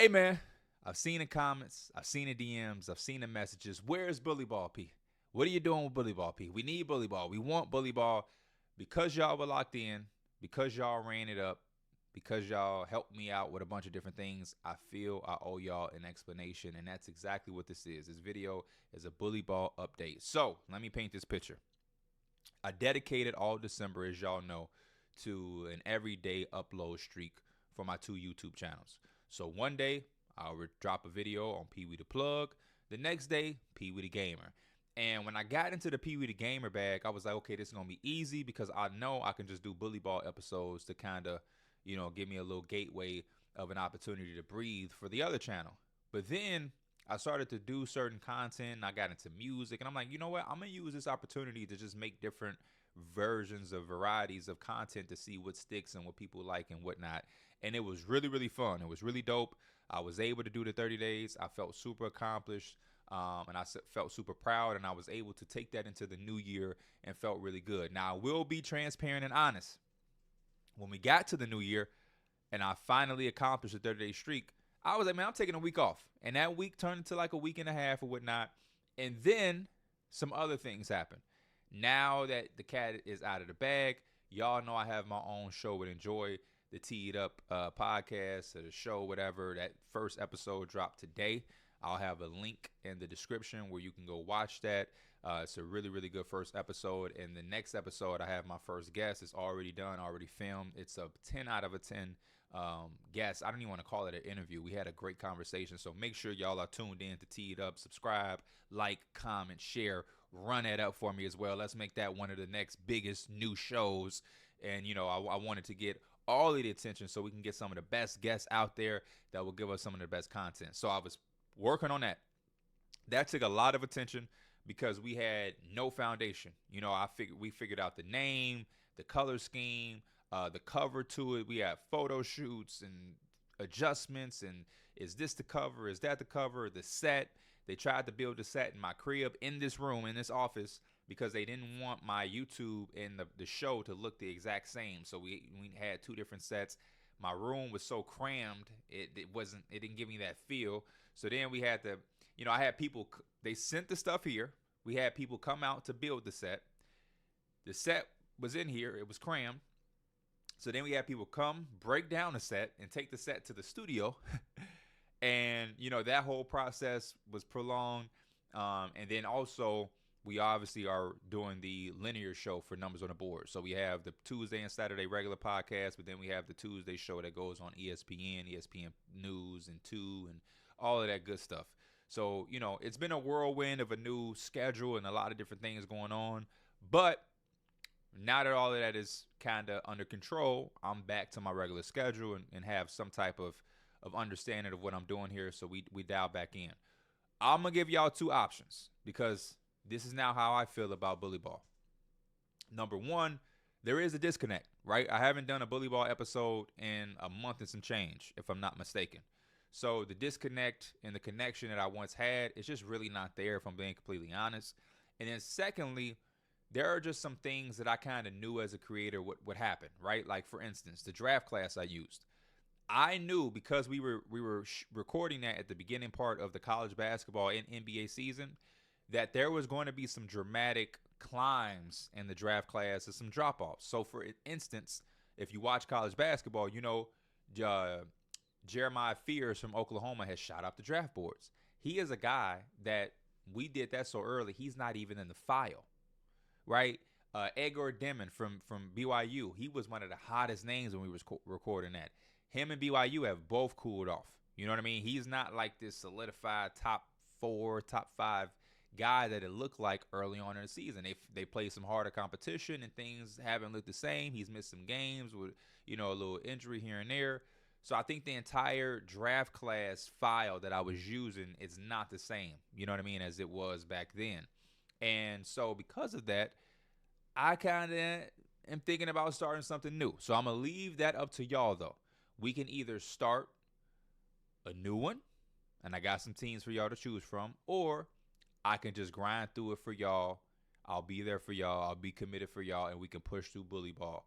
Hey man, I've seen the comments, I've seen the DMs, I've seen the messages. Where's BullyBall P? What are you doing with BullyBall P? We need BullyBall. We want BullyBall because y'all were locked in, because y'all ran it up, because y'all helped me out with a bunch of different things. I feel I owe y'all an explanation, and that's exactly what this is. This video is a BullyBall update. So let me paint this picture. I dedicated all December, as y'all know, to an everyday upload streak for my two YouTube channels. So one day I'll drop a video on Pee Wee the Plug. The next day, Pee Wee the Gamer. And when I got into the Pee Wee the Gamer bag, I was like, okay, this is gonna be easy because I know I can just do BullyBall episodes to kind of, give me a little gateway of an opportunity to breathe for the other channel. But then I started to do certain content and I got into music and I'm like, you know what? I'm gonna use this opportunity to just make different versions of varieties of content to see what sticks and what people like and whatnot. And it was really, really fun. It was really dope. I was able to do the 30 days. I felt super accomplished. And I felt super proud, and I was able to take that into the new year and felt really good. Now, I will be transparent and honest. When we got to the new year and I finally accomplished a 30-day streak, I was like, man, I'm taking a week off. And that week turned into like a week and a half or whatnot. And then some other things happened. Now that the cat is out of the bag, y'all know I have my own show with Enjoy, the Teed Up podcast or the show, whatever. That first episode dropped today. I'll have a link in the description where you can go watch that. It's a really, really good first episode. And the next episode, I have my first guest. It's already done, already filmed. It's a 10 out of a 10 guest. I don't even want to call it an interview. We had a great conversation. So make sure y'all are tuned in to Teed Up. Subscribe, like, comment, share. Run that up for me as well. Let's make that one of the next biggest new shows. And, I wanted to get all of the attention so we can get some of the best guests out there that will give us some of the best content. So I was working on that. That took a lot of attention because we had no foundation. We figured out the name, the color scheme, the cover to it. We had photo shoots and adjustments, and is this the cover? Is that the cover? The set. They tried to build the set in my crib, in this room, in this office, because they didn't want my YouTube and the show to look the exact same. So we had two different sets. My room was so crammed, it didn't give me that feel. So then we had to, I had people, they sent the stuff here. We had people come out to build the set. The set was in here. It was crammed. So then we had people come, break down the set, and take the set to the studio. And, that whole process was prolonged. And then also, we obviously are doing the linear show for Numbers on the Board. So we have the Tuesday and Saturday regular podcast, but then we have the Tuesday show that goes on ESPN News, and 2, and all of that good stuff. So, it's been a whirlwind of a new schedule and a lot of different things going on. But now that all of that is kind of under control, I'm back to my regular schedule and have some type of understanding of what I'm doing here. So we dial back in. I'm going to give y'all two options because this is now how I feel about BullyBall. Number one, there is a disconnect, right? I haven't done a BullyBall episode in a month and some change, if I'm not mistaken. So the disconnect and the connection that I once had is just really not there, if I'm being completely honest. And then secondly, there are just some things that I kind of knew as a creator would happen, right? Like, for instance, the draft class I used. I knew because we were recording that at the beginning part of the college basketball and NBA season that there was going to be some dramatic climbs in the draft class and some drop-offs. So, for instance, if you watch college basketball, Jeremiah Fears from Oklahoma has shot up the draft boards. He is a guy that we did that so early, he's not even in the file, right? Edgar Demon from BYU, he was one of the hottest names when we was recording that. Him and BYU have both cooled off. You know what I mean? He's not like this solidified top 4, top 5 guy that it looked like early on in the season. They played some harder competition and things haven't looked the same. He's missed some games with, a little injury here and there. So I think the entire draft class file that I was using is not the same, you know what I mean, as it was back then. And so because of that, I kind of am thinking about starting something new. So I'm going to leave that up to y'all, though. We can either start a new one, and I got some teams for y'all to choose from, or I can just grind through it for y'all. I'll be there for y'all. I'll be committed for y'all, and we can push through BullyBall.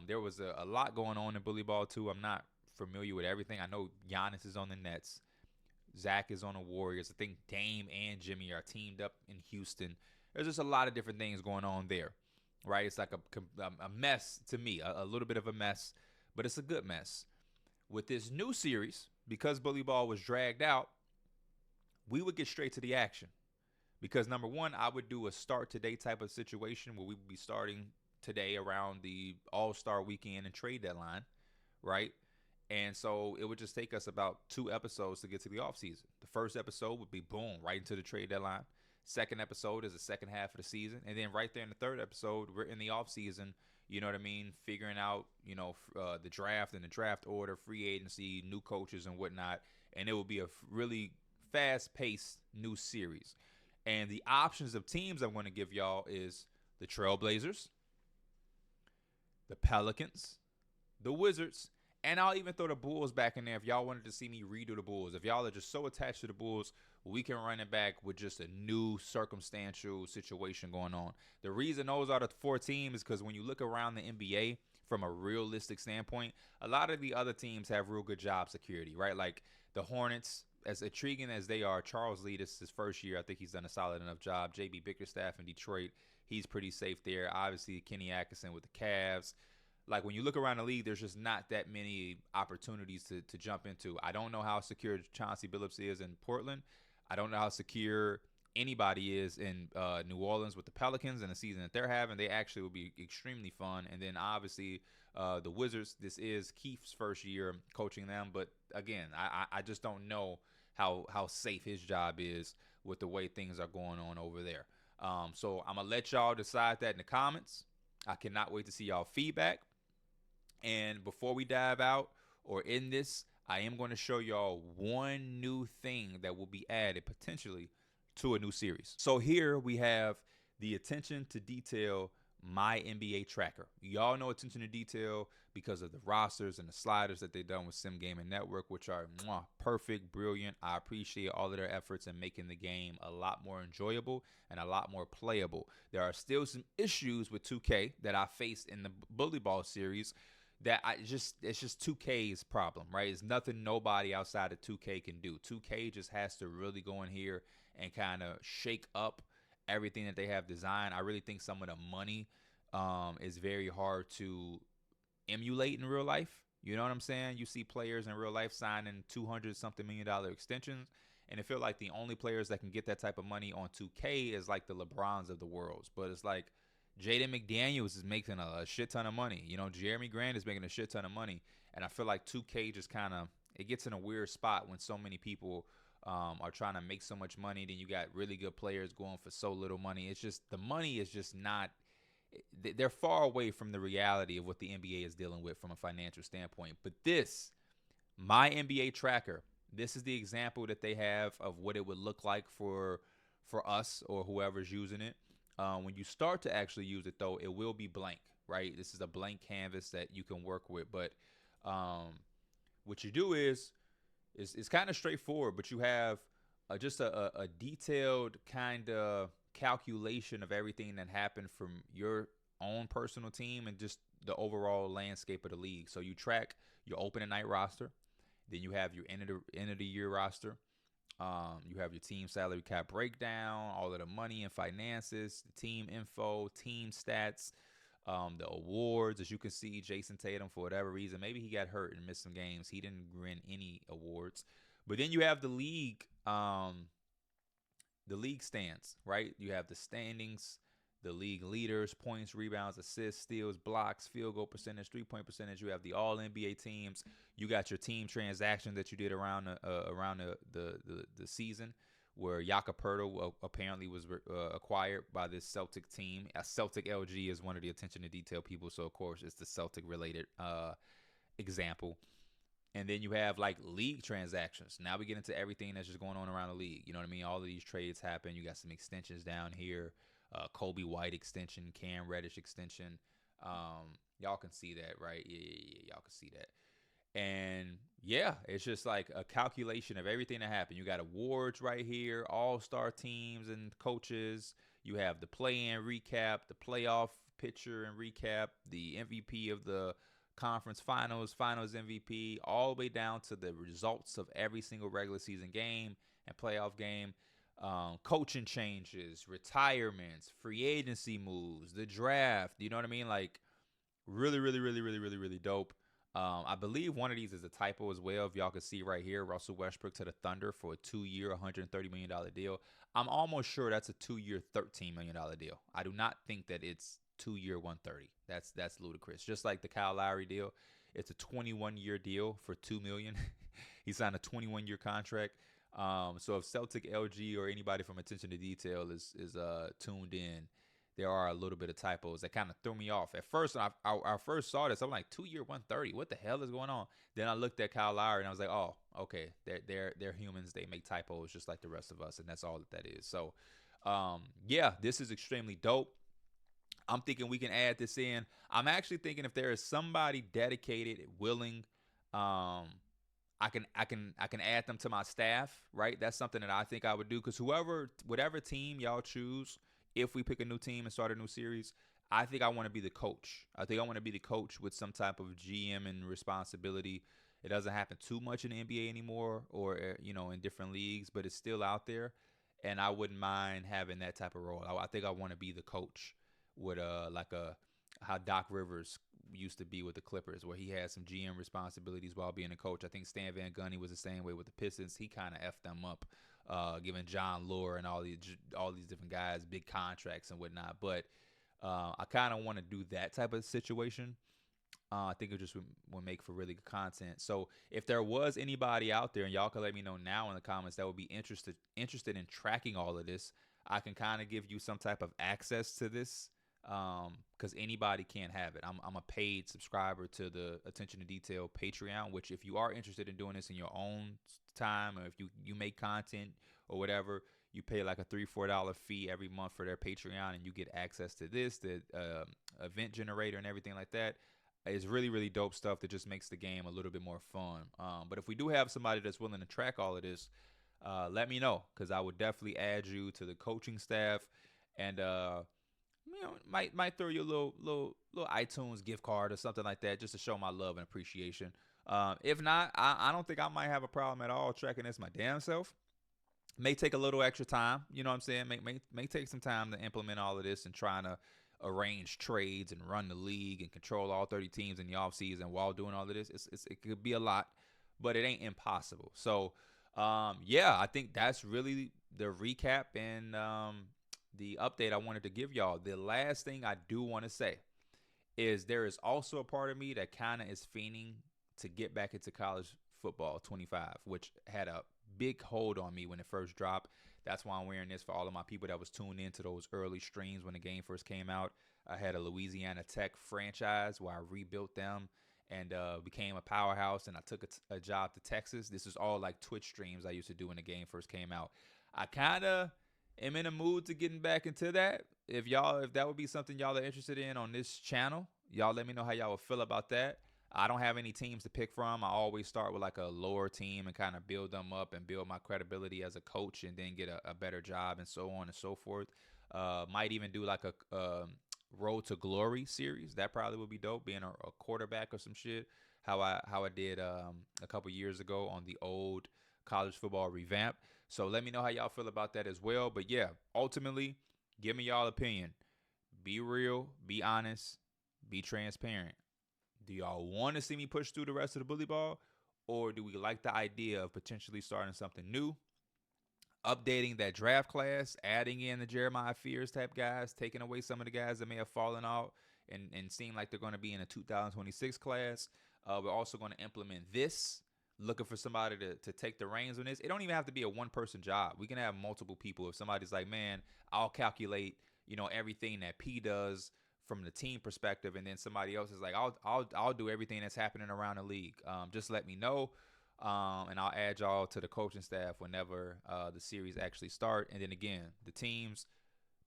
There was a lot going on in BullyBall, too. I'm not familiar with everything. I know Giannis is on the Nets. Zach is on the Warriors. I think Dame and Jimmy are teamed up in Houston. There's just a lot of different things going on there, right? It's like a mess to me, a little bit of a mess, but it's a good mess. With this new series, because Bully Ball was dragged out, we would get straight to the action. Because number one, I would do a start today type of situation where we would be starting today around the All-Star weekend and trade deadline, right? And so it would just take us about 2 episodes to get to the offseason. The first episode would be boom, right into the trade deadline. Second episode is the second half of the season. And then right there in the third episode, we're in the offseason, you know what I mean? Figuring out, the draft and the draft order, free agency, new coaches and whatnot. And it will be a really fast-paced new series. And the options of teams I'm going to give y'all is the Trailblazers, the Pelicans, the Wizards, and I'll even throw the Bulls back in there if y'all wanted to see me redo the Bulls. If y'all are just so attached to the Bulls, we can run it back with just a new circumstantial situation going on. The reason those are the 4 teams is because when you look around the NBA from a realistic standpoint, a lot of the other teams have real good job security, right? Like the Hornets, as intriguing as they are, Charles Lee, this is his first year. I think he's done a solid enough job. JB Bickerstaff in Detroit, he's pretty safe there. Obviously, Kenny Atkinson with the Cavs. Like when you look around the league, there's just not that many opportunities to jump into. I don't know how secure Chauncey Billups is in Portland. I don't know how secure anybody is in New Orleans with the Pelicans and the season that they're having. They actually will be extremely fun. And then obviously the Wizards, this is Keith's first year coaching them. But again, I just don't know how safe his job is with the way things are going on over there. So I'm going to let y'all decide that in the comments. I cannot wait to see y'all feedback. And before we dive out or in this, I am going to show y'all one new thing that will be added potentially to a new series. So here we have the attention to detail My NBA Tracker. Y'all know attention to detail because of the rosters and the sliders that they've done with Sim Gaming Network, which are perfect, brilliant. I appreciate all of their efforts in making the game a lot more enjoyable and a lot more playable. There are still some issues with 2K that I faced in the Bully Ball series that it's just 2K's problem, right? It's nothing nobody outside of 2K can do. 2K just has to really go in here and kind of shake up everything that they have designed. I really think some of the money is very hard to emulate in real life. You know what I'm saying? You see players in real life signing $200-something million extensions, and it feels like the only players that can get that type of money on 2K is like the LeBrons of the world. But it's like Jaden McDaniels is making a shit ton of money. Jeremy Grant is making a shit ton of money. And I feel like 2K just kind of, it gets in a weird spot when so many people are trying to make so much money. Then you got really good players going for so little money. It's just, the money is just not, they're far away from the reality of what the NBA is dealing with from a financial standpoint. But this, My NBA Tracker, this is the example that they have of what it would look like for us or whoever's using it. When you start to actually use it, though, it will be blank, right? This is a blank canvas that you can work with. But what you do is it's kind of straightforward, but you have just a detailed kind of calculation of everything that happened from your own personal team and just the overall landscape of the league. So you track your opening night roster. Then you have your end of the year roster. You have your team salary cap breakdown, all of the money and finances, the team info, team stats, the awards. As you can see, Jason Tatum, for whatever reason, maybe he got hurt and missed some games. He didn't win any awards. But then you have the league stands, right? You have the standings, the league leaders, points, rebounds, assists, steals, blocks, field goal percentage, 3-point percentage. You have the all NBA teams. You got your team transaction that you did around the season, where Jakob Poeltl apparently was acquired by this Celtic team. Celtic LG is one of the attention to detail people, so of course it's the Celtic related example. And then you have like league transactions. Now we get into everything that's just going on around the league. You know what I mean? All of these trades happen. You got some extensions down here. Kobe White extension, Cam Reddish extension. Y'all can see that, right? Yeah, y'all can see that. And yeah, it's just like a calculation of everything that happened. You got awards right here, all-star teams and coaches. You have the play-in recap, the playoff picture and recap, the MVP of the conference finals, finals MVP, all the way down to the results of every single regular season game and playoff game. Coaching changes, retirements, free agency moves, the draft. You know what I mean? Like really, really, really, really, really, really dope. I believe one of these is a typo as well. If y'all can see right here, Russell Westbrook to the Thunder for a 2-year, $130 million deal. I'm almost sure that's a 2-year, $13 million deal. I do not think that it's 2-year, 130. That's ludicrous. Just like the Kyle Lowry deal, it's a 21-year deal for $2 million. He signed a 21-year contract. So if Celtic LG or anybody from Attention to Detail is tuned in, there are a little bit of typos that kind of threw me off. At first, when I first saw this, I'm like, 2-year, 130. What the hell is going on? Then I looked at Kyle Lowry and I was like, oh, okay, they're humans. They make typos just like the rest of us, and that's all that is. So, yeah, this is extremely dope. I'm thinking we can add this in. I'm actually thinking if there is somebody dedicated, willing, I can add them to my staff, right? That's something that I think I would do, because whatever team y'all choose, if we pick a new team and start a new series, I think I want to be the coach. I think I want to be the coach with some type of GM and responsibility. It doesn't happen too much in the NBA anymore, or in different leagues, but it's still out there, and I wouldn't mind having that type of role. I think I want to be the coach with how Doc Rivers used to be with the Clippers, where he had some GM responsibilities while being a coach. I think Stan Van Gundy was the same way with the Pistons. He kind of effed them up, giving John Lure and all these different guys big contracts and whatnot. But I kind of want to do that type of situation. I think it just would make for really good content. So if there was anybody out there, and y'all can let me know now in the comments, that would be interested in tracking all of this, I can kind of give you some type of access to this, because anybody can't have it. I'm a paid subscriber to the Attention to Detail Patreon, which if you are interested in doing this in your own time, or if you make content or whatever, you pay like a $3-4 fee every month for their Patreon, and you get access to this, the event generator and everything like that. It's really, really dope stuff that just makes the game a little bit more fun. But if we do have somebody that's willing to track all of this, let me know, because I would definitely add you to the coaching staff, and might throw you a little iTunes gift card or something like that, just to show my love and appreciation. If not, I don't think I might have a problem at all tracking this my damn self. May take a little extra time, you know what I'm saying? May take some time to implement all of this and trying to arrange trades and run the league and control all 30 teams in the offseason while doing all of this. It could be a lot, but it ain't impossible. So, yeah, I think that's really the recap and the update I wanted to give y'all. The last thing I do want to say is there is also a part of me that kind of is fiending to get back into college football 25, which had a big hold on me when it first dropped. That's why I'm wearing this for all of my people that was tuned into those early streams when the game first came out. I had a Louisiana Tech franchise where I rebuilt them and became a powerhouse, and I took a job to Texas. This is all like Twitch streams I used to do when the game first came out. I kind of am in a mood to getting back into that. If that would be something y'all are interested in on this channel, y'all let me know how y'all would feel about that. I don't have any teams to pick from. I always start with like a lower team and kind of build them up and build my credibility as a coach, and then get a better job and so on and so forth. Might even do like a Road to Glory series. That probably would be dope, being a quarterback or some shit. How I did a couple years ago on the old college football revamp. So let me know how y'all feel about that as well. But yeah, ultimately, give me y'all opinion. Be real, be honest, be transparent. Do y'all want to see me push through the rest of the bully ball, or do we like the idea of potentially starting something new, updating that draft class, adding in the Jeremiah Fears type guys, taking away some of the guys that may have fallen out and seem like they're going to be in a 2026 class? We're also going to implement this, looking for somebody to take the reins on this. It don't even have to be a one-person job. We can have multiple people. If somebody's like, man, I'll calculate, everything that P does from the team perspective, and then somebody else is like, I'll do everything that's happening around the league. Just let me know, and I'll add y'all to the coaching staff whenever the series actually start. And then again, the teams: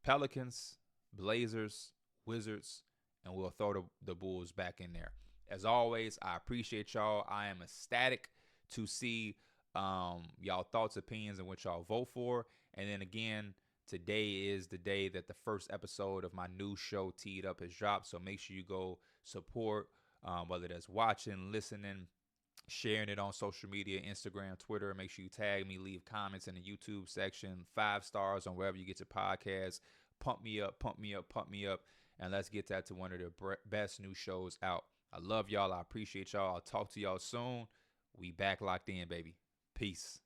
Pelicans, Blazers, Wizards, and we'll throw the Bulls back in there. As always, I appreciate y'all. I am ecstatic to see y'all thoughts, opinions, and what y'all vote for. And then again, today is the day that the first episode of my new show, Teed Up, has dropped. So make sure you go support whether that's watching, listening, sharing it on social media, Instagram, Twitter. Make sure you tag me, leave comments in the YouTube section, 5 stars on wherever you get your podcasts. Pump me up, pump me up, pump me up, and let's get that to one of the best new shows out. I love y'all. I appreciate y'all. I'll talk to y'all soon. We back locked in, baby. Peace.